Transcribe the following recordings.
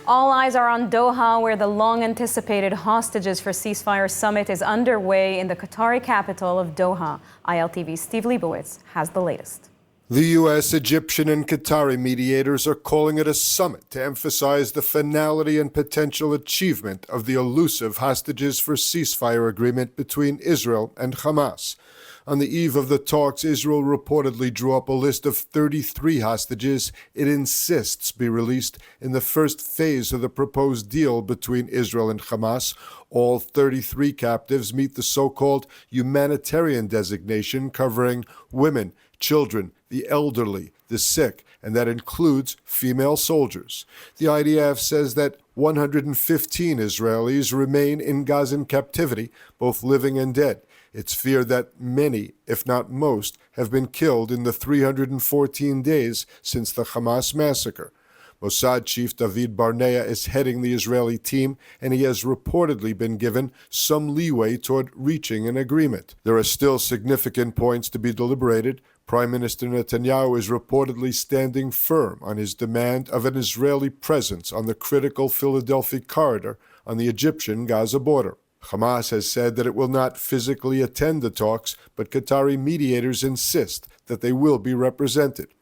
All eyes are on Doha, where the long-anticipated hostages for ceasefire summit is underway in the Qatari capital of Doha. ILTV's Steve Leibowitz has the latest. The U.S., Egyptian, and Qatari mediators are calling it a summit to emphasize the finality and potential achievement of the elusive hostages for ceasefire agreement between Israel and Hamas. On the eve of the talks, Israel reportedly drew up a list of 33 hostages it insists be released in the first phase of the proposed deal between Israel and Hamas. All 33 captives meet the so-called humanitarian designation covering women, children, the elderly, the sick, and that includes female soldiers. The IDF says that 115 Israelis remain in Gazan captivity, both living and dead. It's feared that many, if not most, have been killed in the 314 days since the Hamas massacre. Mossad chief David Barnea is heading the Israeli team, and he has reportedly been given some leeway toward reaching an agreement. There are still significant points to be deliberated. Prime Minister Netanyahu is reportedly standing firm on his demand of an Israeli presence on the critical Philadelphia corridor on the Egyptian-Gaza border. Hamas has said that it will not physically attend the talks, but Qatari mediators insist that they will be represented.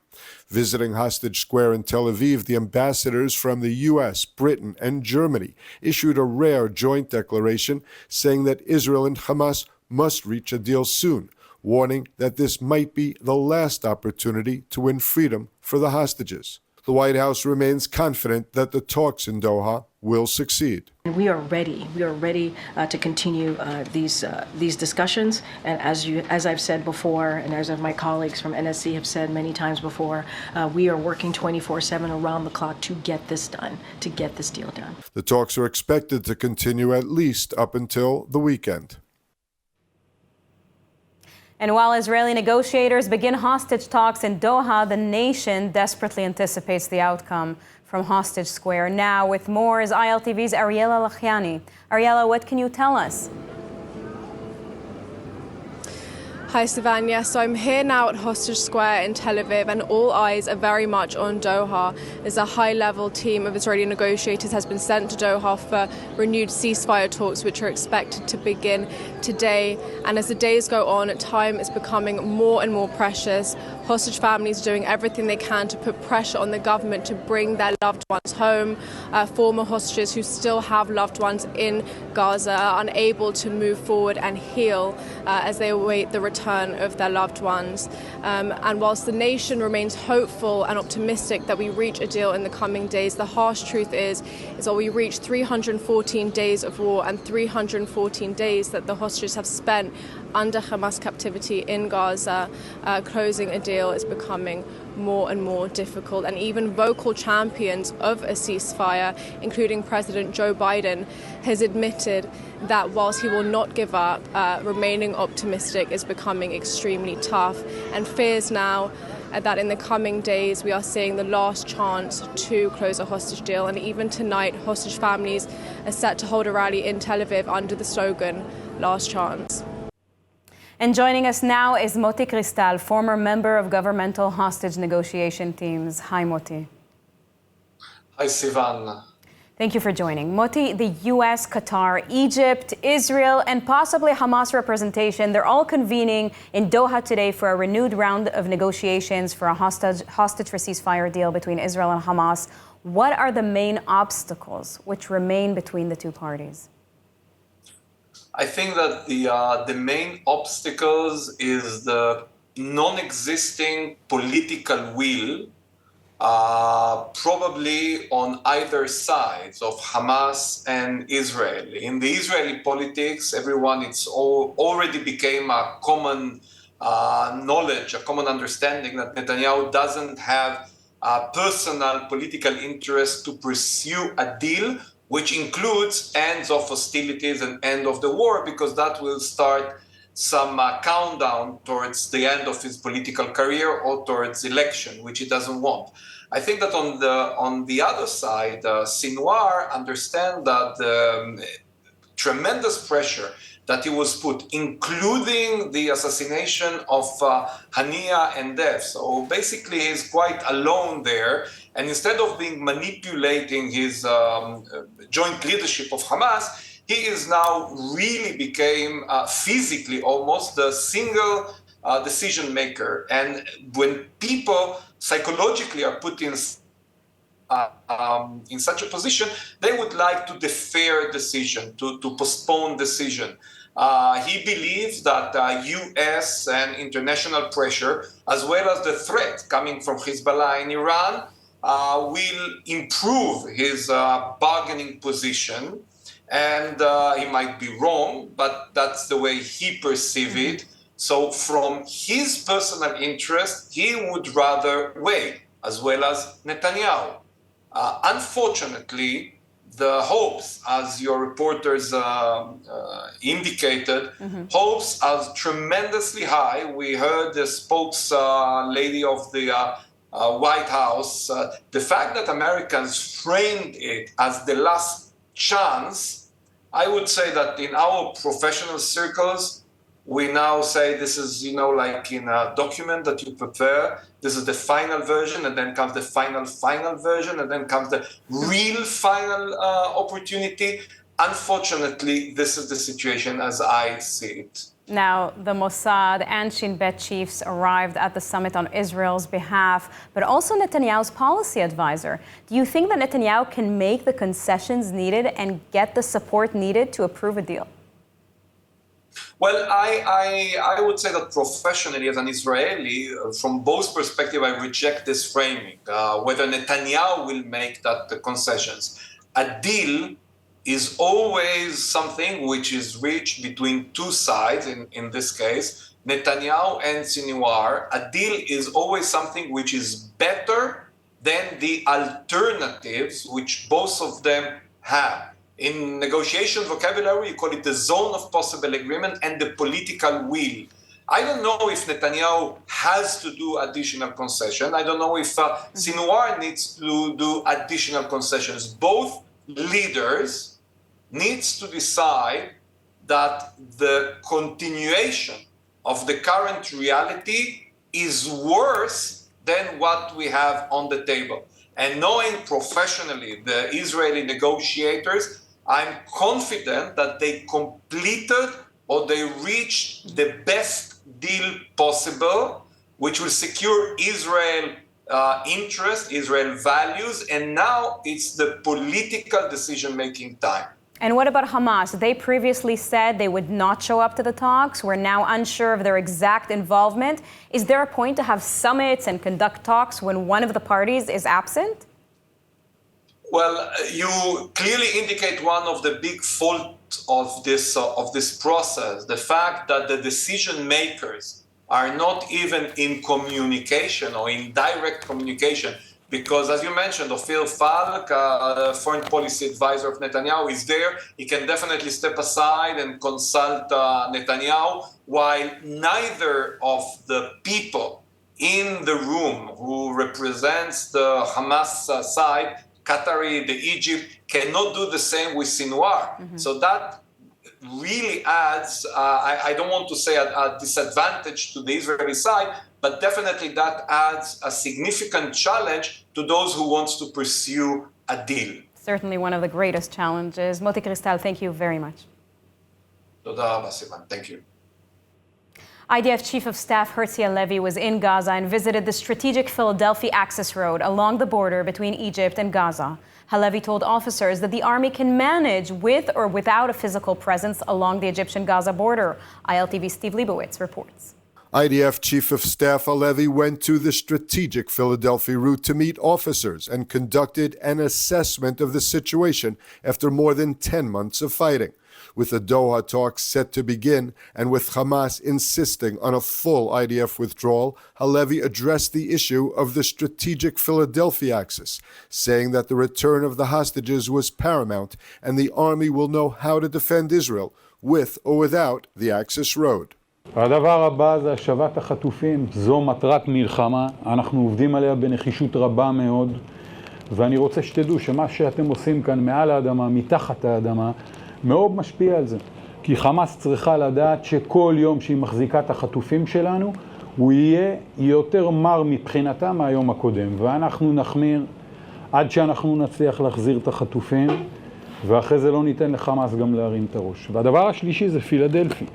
Visiting Hostage Square in Tel Aviv, the ambassadors from the U.S., Britain, and Germany issued a rare joint declaration saying that Israel and Hamas must reach a deal soon, warning that this might be the last opportunity to win freedom for the hostages. The White House remains confident that the talks in Doha will succeed. We are ready. We are ready to continue these discussions. And as I've said before, and as my colleagues from NSC have said many times before, we are working 24/7 around the clock to get this done, to get this deal done. The talks are expected to continue at least up until the weekend. And while Israeli negotiators begin hostage talks in Doha, the nation desperately anticipates the outcome from Hostage Square. Now, with more is ILTV's Ariela Lani. Ariela, what can you tell us? Hi, Sivan. Yes, so I'm here now at Hostage Square in Tel Aviv, and all eyes are very much on Doha as a high-level team of Israeli negotiators has been sent to Doha for renewed ceasefire talks, which are expected to begin today. And as the days go on, time is becoming more and more precious. Hostage families are doing everything they can to put pressure on the government to bring their loved ones home. Former hostages who still have loved ones in Gaza are unable to move forward and heal as they await the return of their loved ones. And whilst the nation remains hopeful and optimistic that we reach a deal in the coming days, the harsh truth is that we reach 314 days of war and 314 days that the hostages have spent under Hamas captivity in Gaza. Closing a deal is becoming more and more difficult, and even vocal champions of a ceasefire, including President Joe Biden, has admitted that whilst he will not give up, remaining optimistic is becoming extremely tough, and fears now that in the coming days we are seeing the last chance to close a hostage deal. And even tonight, hostage families are set to hold a rally in Tel Aviv under the slogan, Last Chance. And joining us now is Moti Cristal, former member of governmental hostage negotiation teams. Hi, Moti. Hi, Sivan. Thank you for joining. Moti, the U.S., Qatar, Egypt, Israel, and possibly Hamas representation, they're all convening in Doha today for a renewed round of negotiations for a hostage for ceasefire deal between Israel and Hamas. What are the main obstacles which remain between the two parties? I think that the main obstacles is the non-existing political will, probably on either sides of Hamas and Israel. In the Israeli politics, it's already became a common knowledge, a common understanding that Netanyahu doesn't have a personal political interest to pursue a deal which includes ends of hostilities and end of the war, because that will start some countdown towards the end of his political career or towards election, which he doesn't want. I think that on the other side, Sinwar understand that the tremendous pressure that he was put, including the assassination of Hania and Dev. So basically he's quite alone there, And instead of being manipulating his joint leadership of Hamas, he is now really became physically almost the single decision maker. And when people psychologically are put in such a position, they would like to defer decision, to postpone decision. He believes that U.S. and international pressure, as well as the threat coming from Hezbollah in Iran, will improve his bargaining position. And he might be wrong, but that's the way he perceives it. So from his personal interest, he would rather wait, as well as Netanyahu. Unfortunately, the hopes, as your reporters indicated, hopes are tremendously high. We heard the lady of the White House, the fact that Americans framed it as the last chance. I would say that in our professional circles, we now say this is, like in a document that you prepare, this is the final version, and then comes the final version, and then comes the real final opportunity. Unfortunately, this is the situation as I see it. Now, the Mossad and Shin Bet chiefs arrived at the summit on Israel's behalf, but also Netanyahu's policy advisor. Do you think that Netanyahu can make the concessions needed and get the support needed to approve a deal? Well, I would say that professionally, as an Israeli, from both perspectives, I reject this framing, whether Netanyahu will make that the concessions. A deal is always something which is reached between two sides, in this case, Netanyahu and Sinwar. A deal is always something which is better than the alternatives which both of them have. In negotiation vocabulary, you call it the zone of possible agreement and the political will. I don't know if Netanyahu has to do additional concession. I don't know if Sinwar needs to do additional concessions. Both leaders needs to decide that the continuation of the current reality is worse than what we have on the table. And knowing professionally the Israeli negotiators, I'm confident that they completed or they reached the best deal possible, which will secure Israel interest, Israel values, and now it's the political decision-making time. And what about Hamas? They previously said they would not show up to the talks. We're now unsure of their exact involvement. Is there a point to have summits and conduct talks when one of the parties is absent? Well, you clearly indicate one of the big faults of this process, the fact that the decision makers are not even in communication or in direct communication. Because, as you mentioned, Ophir Falk, foreign policy advisor of Netanyahu, is there. He can definitely step aside and consult Netanyahu, while neither of the people in the room who represents the Hamas side, Qatari, the Egypt, cannot do the same with Sinwar. So that really adds, I don't want to say a disadvantage to the Israeli side, but definitely that adds a significant challenge to those who want to pursue a deal. Certainly one of the greatest challenges. Moti Cristal, thank you very much. Thank you. IDF Chief of Staff Ariela Lani was in Gaza and visited the strategic Philadelphia access road along the border between Egypt and Gaza. Halevi told officers that the army can manage with or without a physical presence along the Egyptian-Gaza border. ILTV Steve Leibowitz reports. IDF Chief of Staff Halevi went to the strategic Philadelphia route to meet officers and conducted an assessment of the situation after more than 10 months of fighting. With the Doha talks set to begin and with Hamas insisting on a full IDF withdrawal, Halevi addressed the issue of the strategic Philadelphia axis, saying that the return of the hostages was paramount and the army will know how to defend Israel, with or without the access road. הדבר הבא זה השבת החטופים. זו מטרת מלחמה. אנחנו עובדים עליה בנחישות רבה מאוד. ואני רוצה שתדעו שמה שאתם עושים כאן מעל האדמה, מתחת האדמה, מאוד משפיע על זה. כי חמאס צריכה לדעת שכל יום שהיא מחזיקה את החטופים שלנו, הוא יהיה יותר מר מבחינתה מהיום הקודם. ואנחנו נחמיר עד שאנחנו נצליח להחזיר את החטופים, ואחרי זה לא ניתן לחמאס גם להרים את הראש. והדבר השלישי זה פילדלפי.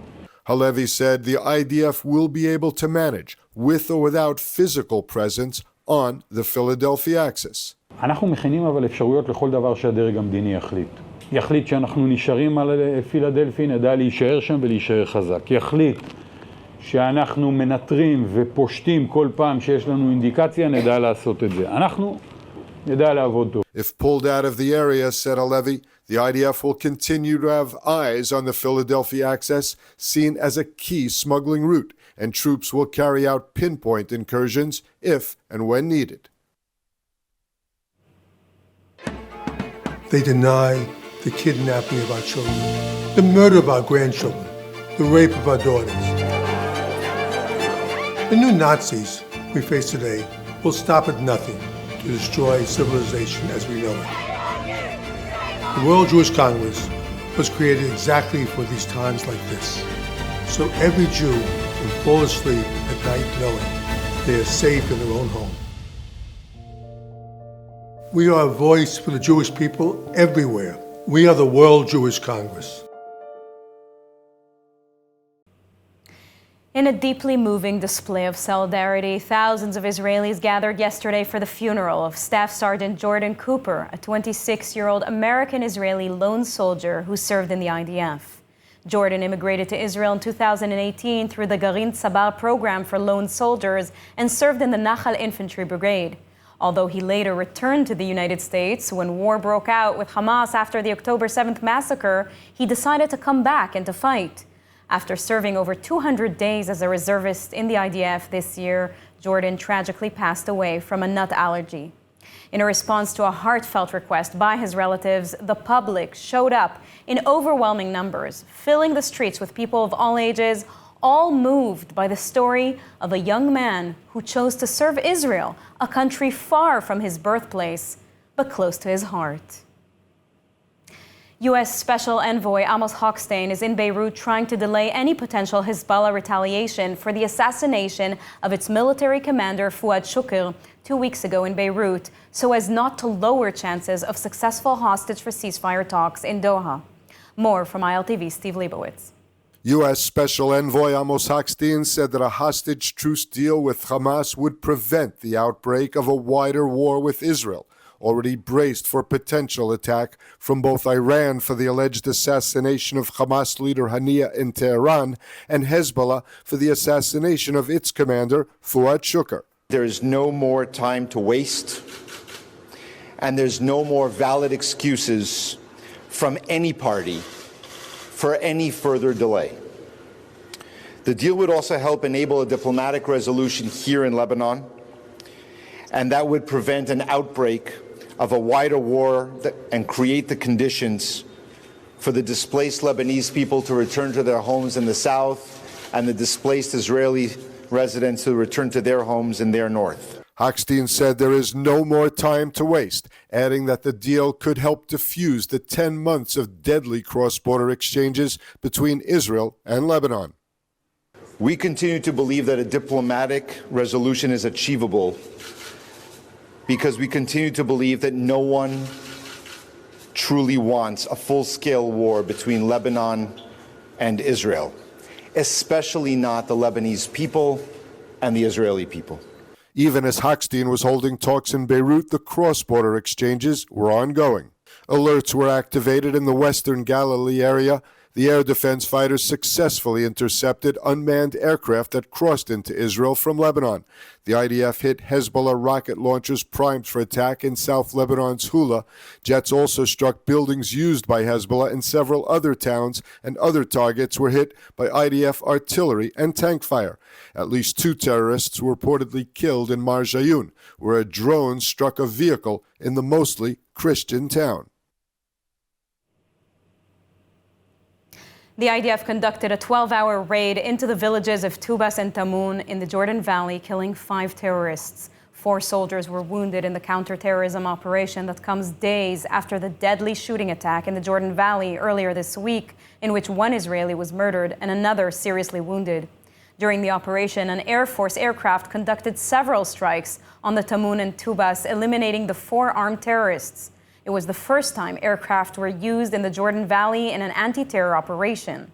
Halevi said the IDF will be able to manage, with or without physical presence, on the Philadelphia axis. אנחנו מכינים אבל אפשרויות לכל דבר שהדרג המדיני יחליט. יחליט שאנחנו נשארים על פילדלפי, נדע להישאר שם ולהישאר חזק. יחליט שאנחנו מנטרים ופושטים כל פעם שיש לנו אינדיקציה, נדע לעשות את זה. אנחנו נדע לעבוד טוב. If pulled out of the area, said Halevi, the IDF will continue to have eyes on the Philadelphia access, seen as a key smuggling route, and troops will carry out pinpoint incursions if and when needed. They deny the kidnapping of our children, the murder of our grandchildren, the rape of our daughters. The new Nazis we face today will stop at nothing to destroy civilization as we know it. The World Jewish Congress was created exactly for these times like this, so every Jew can fall asleep at night knowing they are safe in their own home. We are a voice for the Jewish people everywhere. We are the World Jewish Congress. In a deeply moving display of solidarity, thousands of Israelis gathered yesterday for the funeral of Staff Sergeant Jordan Cooper, a 26-year-old American-Israeli lone soldier who served in the IDF. Jordan immigrated to Israel in 2018 through the Garin Tzabar program for lone soldiers and served in the Nachal Infantry Brigade. Although he later returned to the United States when war broke out with Hamas after the October 7th massacre, he decided to come back and to fight. After serving over 200 days as a reservist in the IDF this year, Jordan tragically passed away from a nut allergy. In a response to a heartfelt request by his relatives, the public showed up in overwhelming numbers, filling the streets with people of all ages, all moved by the story of a young man who chose to serve Israel, a country far from his birthplace, but close to his heart. U.S. Special Envoy Amos Hochstein is in Beirut trying to delay any potential Hezbollah retaliation for the assassination of its military commander Fouad Shukr 2 weeks ago in Beirut, so as not to lower chances of successful hostage for ceasefire talks in Doha. More from ILTV, Steve Leibowitz. U.S. Special Envoy Amos Hochstein said that a hostage truce deal with Hamas would prevent the outbreak of a wider war with Israel, already braced for potential attack from both Iran for the alleged assassination of Hamas leader Haniyeh in Tehran and Hezbollah for the assassination of its commander, Fouad Shukr. There is no more time to waste, and there's no more valid excuses from any party for any further delay. The deal would also help enable a diplomatic resolution here in Lebanon, and that would prevent an outbreak of a wider war and create the conditions for the displaced Lebanese people to return to their homes in the south and the displaced Israeli residents to return to their homes in their north. Hochstein said there is no more time to waste, adding that the deal could help defuse the 10 months of deadly cross-border exchanges between Israel and Lebanon. We continue to believe that a diplomatic resolution is achievable because we continue to believe that no one truly wants a full-scale war between Lebanon and Israel, especially not the Lebanese people and the Israeli people. Even as Hochstein was holding talks in Beirut, the cross-border exchanges were ongoing. Alerts were activated in the western Galilee area. The air defense fighters successfully intercepted unmanned aircraft that crossed into Israel from Lebanon. The IDF hit Hezbollah rocket launchers primed for attack in South Lebanon's Hula. Jets also struck buildings used by Hezbollah in several other towns, and other targets were hit by IDF artillery and tank fire. At least 2 terrorists were reportedly killed in Mar Jayun, where a drone struck a vehicle in the mostly Christian town. The IDF conducted a 12-hour raid into the villages of Tubas and Tamun in the Jordan Valley, killing 5 terrorists. 4 soldiers were wounded in the counterterrorism operation that comes days after the deadly shooting attack in the Jordan Valley earlier this week, in which 1 Israeli was murdered and another seriously wounded. During the operation, an Air Force aircraft conducted several strikes on the Tamun and Tubas, eliminating the 4 armed terrorists. It was the first time aircraft were used in the Jordan Valley in an anti-terror operation.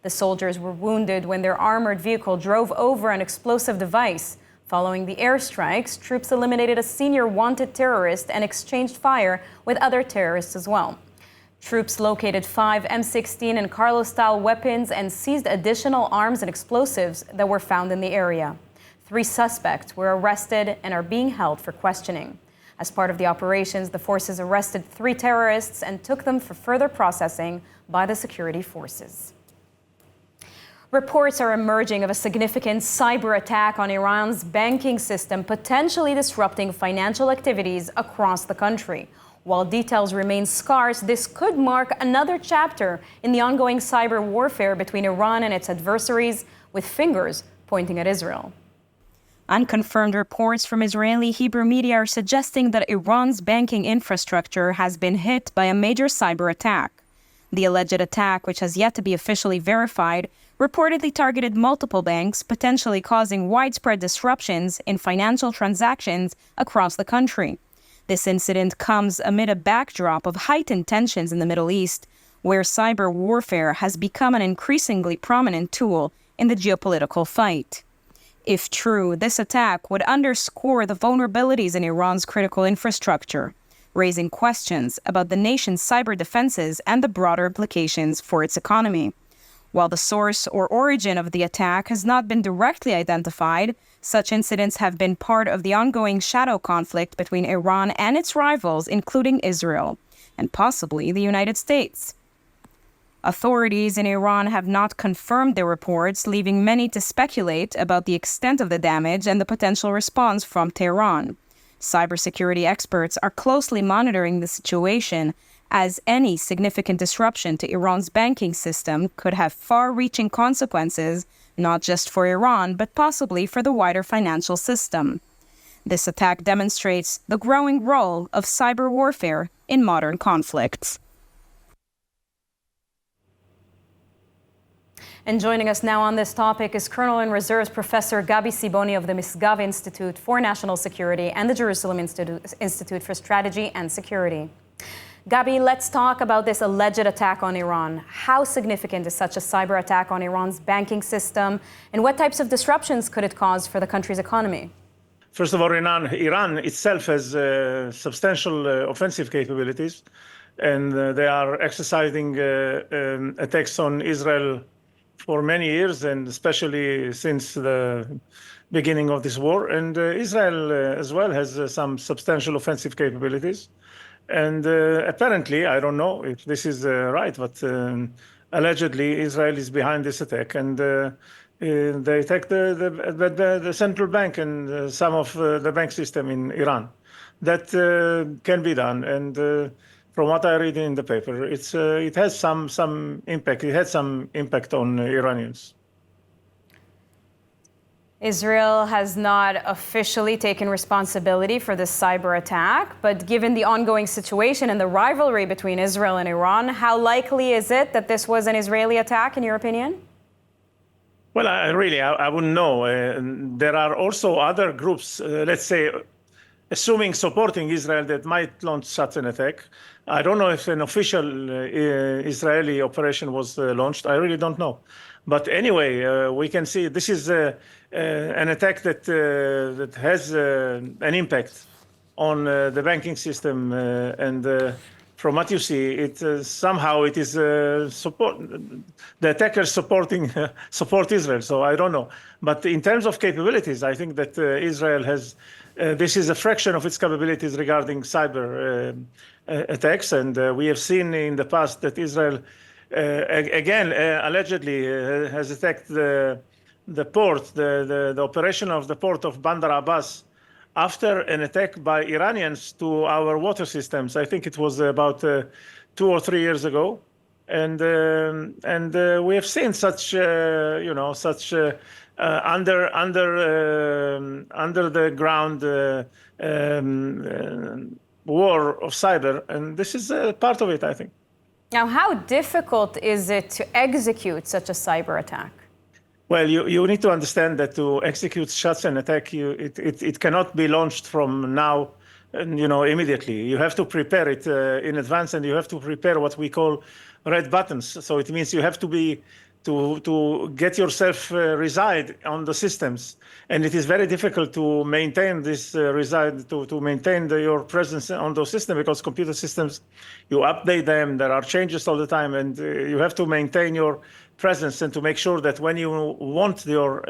The soldiers were wounded when their armored vehicle drove over an explosive device. Following the airstrikes, troops eliminated a senior wanted terrorist and exchanged fire with other terrorists as well. Troops located 5 M16 and Carlos-style weapons and seized additional arms and explosives that were found in the area. 3 suspects were arrested and are being held for questioning. As part of the operations, the forces arrested 3 terrorists and took them for further processing by the security forces. Reports are emerging of a significant cyber attack on Iran's banking system, potentially disrupting financial activities across the country. While details remain scarce, this could mark another chapter in the ongoing cyber warfare between Iran and its adversaries, with fingers pointing at Israel. Unconfirmed reports from Israeli Hebrew media are suggesting that Iran's banking infrastructure has been hit by a major cyber attack. The alleged attack, which has yet to be officially verified, reportedly targeted multiple banks, potentially causing widespread disruptions in financial transactions across the country. This incident comes amid a backdrop of heightened tensions in the Middle East, where cyber warfare has become an increasingly prominent tool in the geopolitical fight. If true, this attack would underscore the vulnerabilities in Iran's critical infrastructure, raising questions about the nation's cyber defenses and the broader implications for its economy. While the source or origin of the attack has not been directly identified, such incidents have been part of the ongoing shadow conflict between Iran and its rivals, including Israel, and possibly the United States. Authorities in Iran have not confirmed the reports, leaving many to speculate about the extent of the damage and the potential response from Tehran. Cybersecurity experts are closely monitoring the situation, as any significant disruption to Iran's banking system could have far-reaching consequences, not just for Iran, but possibly for the wider financial system. This attack demonstrates the growing role of cyber warfare in modern conflicts. And joining us now on this topic is Colonel in Reserves Professor Gabby Siboni of the Misgav Institute for National Security and the Jerusalem Institute for Strategy and Security. Gabby, let's talk about this alleged attack on Iran. How significant is such a cyber attack on Iran's banking system, and what types of disruptions could it cause for the country's economy? First of all, Iran itself has substantial offensive capabilities, and they are exercising attacks on Israel for many years, and especially since the beginning of this war. And Israel as well has some substantial offensive capabilities. And apparently, I don't know if this is right, but allegedly Israel is behind this attack, and they attacked the central bank and some of the bank system in Iran. That can be done, and from what I read in the paper, it has some impact. It had some impact on Iranians. Israel has not officially taken responsibility for this cyber attack, but given the ongoing situation and the rivalry between Israel and Iran, how likely is it that this was an Israeli attack, in your opinion? Well, I wouldn't know. There are also other groups, let's say, assuming supporting Israel, that might launch such an attack. I don't know if an official Israeli operation was launched. I really don't know. But anyway, we can see this is an attack that has an impact on the banking system, and from what you see, somehow it is the attackers support Israel. So I don't know. But in terms of capabilities, I think that Israel has. This is a fraction of its capabilities regarding cyber attacks, and we have seen in the past that Israel, again, allegedly has attacked the port, the operation of the port of Bandar Abbas, after an attack by Iranians to our water systems. I think it was about 2 or 3 years ago, and we have seen such under the ground war of cyber, and this is part of it, I think. Now, how difficult is it to execute such a cyber attack? Well, you need to understand that to execute such an attack, it cannot be launched from now, immediately. You have to prepare it in advance, and you have to prepare what we call red buttons. So it means you have to get yourself reside on the systems, and it is very difficult to maintain this reside, to maintain your presence on those systems, because computer systems, you update them, there are changes all the time, and you have to maintain your presence and to make sure that when you want your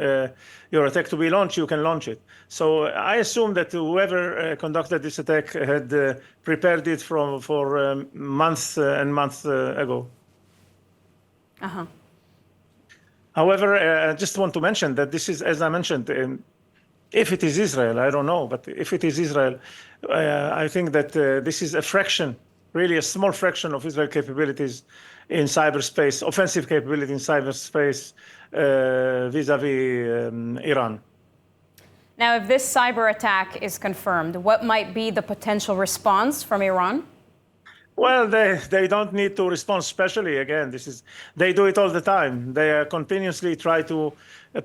attack to be launched, you can launch it. So I assume that whoever conducted this attack had prepared it for months and months ago. Uh-huh. However, I just want to mention that this is, as I mentioned, if it is Israel, I don't know, but if it is Israel, I think that this is a fraction, really a small fraction of Israel capabilities in cyberspace, offensive capability in cyberspace vis-a-vis Iran. Now, if this cyber attack is confirmed, what might be the potential response from Iran? Well, they don't need to respond specially. Again, they do it all the time. They continuously try to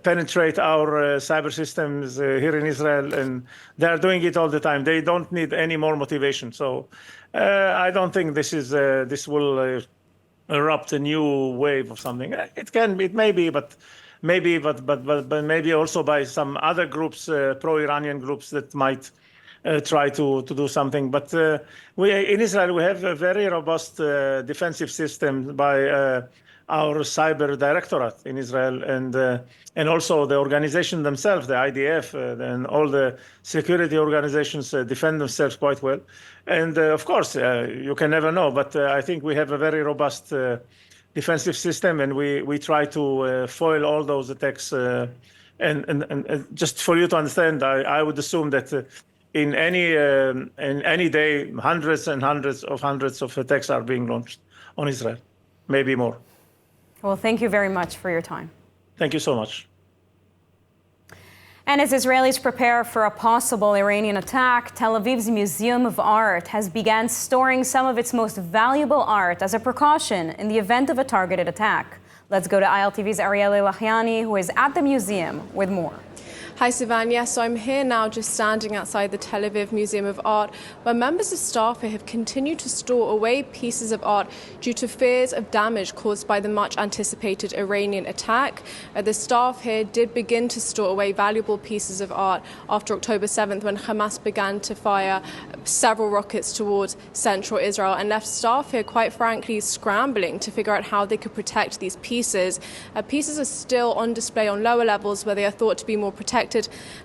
penetrate our cyber systems here in Israel, and they are doing it all the time. They don't need any more motivation. So I don't think this will erupt a new wave of something. It may be, but maybe also by some other groups, pro-Iranian groups that might try to do something. But in Israel, we have a very robust defensive system by our cyber directorate in Israel, and also the organization themselves, the IDF, and all the security organizations defend themselves quite well. And of course, you can never know, but I think we have a very robust defensive system, and we try to foil all those attacks. And just for you to understand, I would assume that in any day, hundreds of attacks are being launched on Israel, maybe more. Well, thank you very much for your time. Thank you so much. And as Israelis prepare for a possible Iranian attack, Tel Aviv's Museum of Art has begun storing some of its most valuable art as a precaution in the event of a targeted attack. Let's go to ILTV's Ariela Lani, who is at the museum with more. Hi, Sivan. Yes, so I'm here now just standing outside the Tel Aviv Museum of Art, where members of staff here have continued to store away pieces of art due to fears of damage caused by the much-anticipated Iranian attack. The staff here did begin to store away valuable pieces of art after October 7th, when Hamas began to fire several rockets towards central Israel, and left staff here, quite frankly, scrambling to figure out how they could protect these pieces. Pieces are still on display on lower levels where they are thought to be more protected.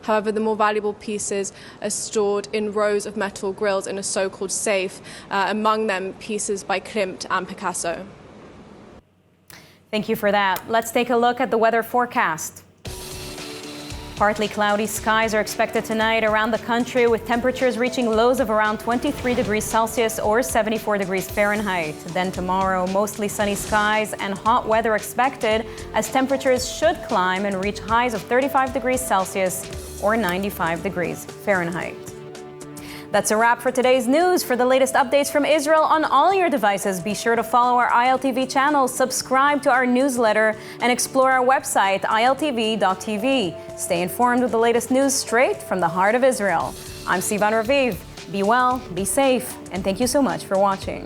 However, the more valuable pieces are stored in rows of metal grills in a so-called safe, among them pieces by Klimt and Picasso. Thank you for that. Let's take a look at the weather forecast. Partly cloudy skies are expected tonight around the country, with temperatures reaching lows of around 23 degrees Celsius or 74 degrees Fahrenheit. Then tomorrow, mostly sunny skies and hot weather expected, as temperatures should climb and reach highs of 35 degrees Celsius or 95 degrees Fahrenheit. That's a wrap for today's news. For the latest updates from Israel on all your devices, be sure to follow our ILTV channel, subscribe to our newsletter, and explore our website, iltv.tv. Stay informed with the latest news straight from the heart of Israel. I'm Sivan Raviv. Be well, be safe, and thank you so much for watching.